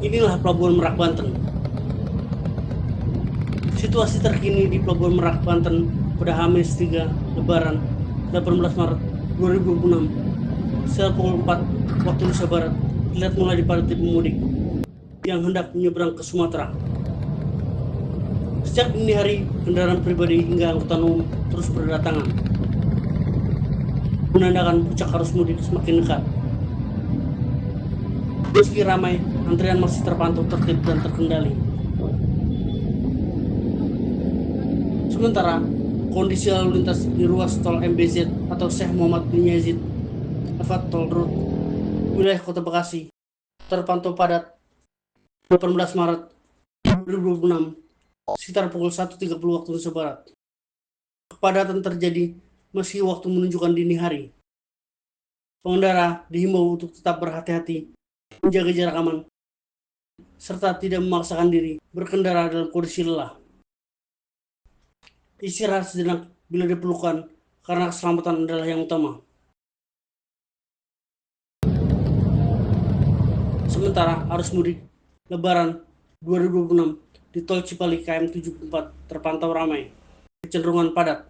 Inilah Pelabuhan Merak, Banten. Situasi terkini di Pelabuhan Merak, Banten pada H-3 Lebaran 18 Maret 2026 sekitar pukul 4 waktu Indonesia Barat terlihat mulai dipadati pemudik yang hendak menyeberang ke Sumatera. Sejak dini hari, kendaraan pribadi hingga angkutan umum terus berdatangan, menandakan puncak arus mudik semakin dekat. Meski ramai, antrian masih terpantau tertib dan terkendali. Sementara, kondisi lalu lintas di ruas tol MBZ atau Syekh Muhammad bin Yazid Arfat Toll Road, wilayah Kota Bekasi, terpantau padat 18 Maret 2026 sekitar pukul 1.30 waktu Indonesia Barat. Kepadatan terjadi meski waktu menunjukkan dini hari. Pengendara dihimbau untuk tetap berhati-hati, menjaga jarak aman, serta tidak memaksakan diri berkendara dalam kondisi lelah. Istirahat sejenak bila diperlukan karena keselamatan adalah yang utama. Sementara arus mudik Lebaran 2026 di Tol Cipali KM 74 terpantau ramai, kecenderungan padat.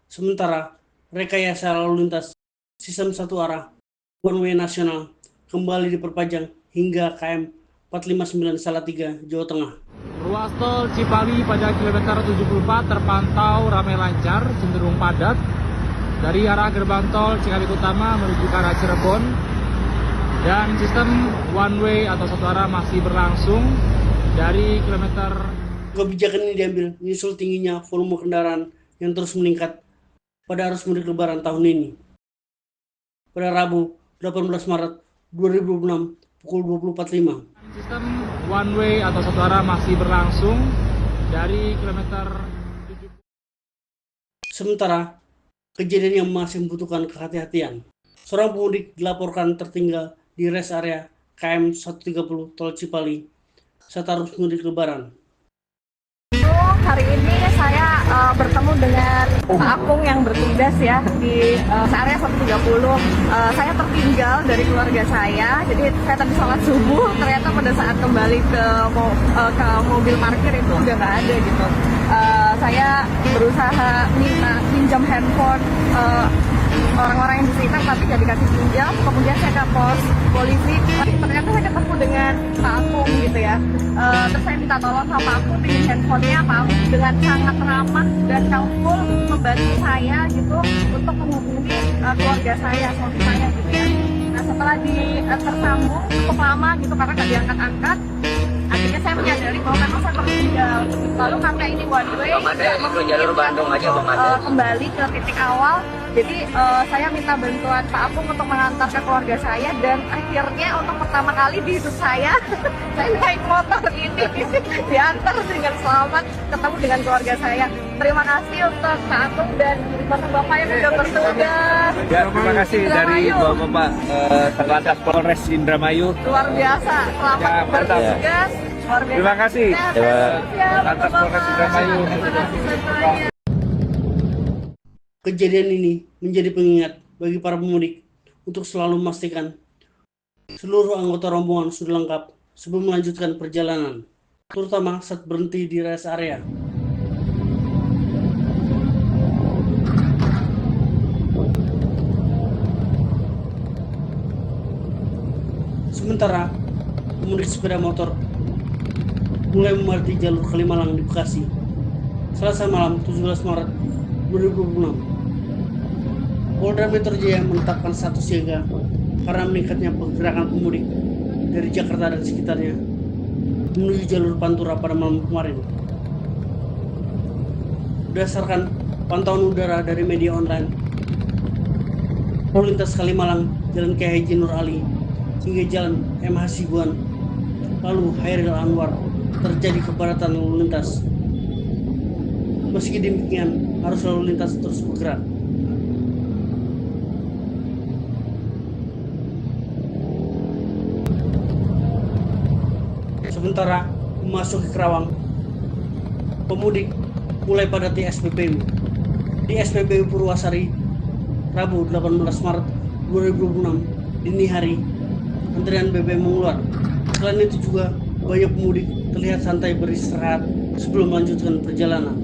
Sementara rekayasa lalu lintas sistem satu arah one way nasional kembali diperpanjang hingga KM 459 Salatiga, Jawa Tengah. Ruas tol Cipali pada kilometer 74 terpantau ramai lancar, cenderung padat dari arah gerbang tol Cikampek Utama menuju ke arah Cirebon, dan sistem one way atau satu arah masih berlangsung dari kilometer. Kebijakan ini diambil menyusul tingginya volume kendaraan yang terus meningkat pada arus mudik Lebaran tahun ini. Pada Rabu 18 Maret 2026 pukul 20.45. Sistem one way atau satu arah masih berlangsung dari kilometer 7. Sementara kejadian yang masih membutuhkan kehati-hatian. Seorang pemudik dilaporkan tertinggal di rest area KM 130 Tol Cipali saat arus mudik Lebaran. Hari ini saya bertemu dengan Pak Akung yang bertugas ya di area 130. Saya tertinggal dari keluarga saya, jadi saya tadi sholat subuh, ternyata pada saat kembali ke mobil parkir itu udah nggak ada gitu. Saya berusaha pinjam handphone orang-orang yang di sekitar, tapi nggak dikasih pinjam. Kemudian saya ke pos polisi, ternyata saya ketemu dengan Pak Akung gitu ya. Terus saya minta tolong sama Pak Akung pinjam handphonenya. Pak Akung dengan sangat ramah dan helpful membantu saya gitu untuk menghubungi keluarga saya, suami saya gitu ya. Nah setelah tersambung cukup lama gitu karena nggak diangkat-angkat, akhirnya saya menyadari bahwa memang saya tertinggal. Lalu karena ini one way, jalur Bandung aja kembali ke titik awal. Jadi saya minta bantuan Pak Akung untuk mengantar ke keluarga saya, dan akhirnya untuk pertama kali di hidup saya naik motor ini diantar dengan selamat ketemu dengan keluarga saya. Terima kasih untuk Pak Akung dan bapak-bapak yang sudah bertugas. Ya, terima kasih dari bapak-bapak Satlantas Polres Indramayu. Luar biasa, selamat bertugas. Luar biasa. Terima kasih. Satlantas Polres Indramayu. Kejadian ini menjadi pengingat bagi para pemudik untuk selalu memastikan seluruh anggota rombongan sudah lengkap sebelum melanjutkan perjalanan, terutama saat berhenti di rest area. Sementara pemudik sepeda motor mulai memadati jalur Kalimalang di Bekasi Selasa malam 17 Maret 2026. Polda Metro Jaya menetapkan status siaga karena meningkatnya pergerakan pemudik dari Jakarta dan sekitarnya menuju jalur Pantura pada malam kemarin. Berdasarkan pantauan udara dari media online, lalu lintas Kalimalang, Jalan Kiai Haji Nur Ali hingga Jalan MH Hasibuan, lalu Hairil Anwar terjadi kepadatan lalu lintas. Meski demikian, arus lalu lintas terus bergerak. Sementara memasuki Kerawang, pemudik mulai padati SPBU. Di SPBU Purwasari, Rabu 18 Maret 2026 dini hari, antrian BBM mengular Selain itu juga banyak pemudik terlihat santai beristirahat sebelum melanjutkan perjalanan.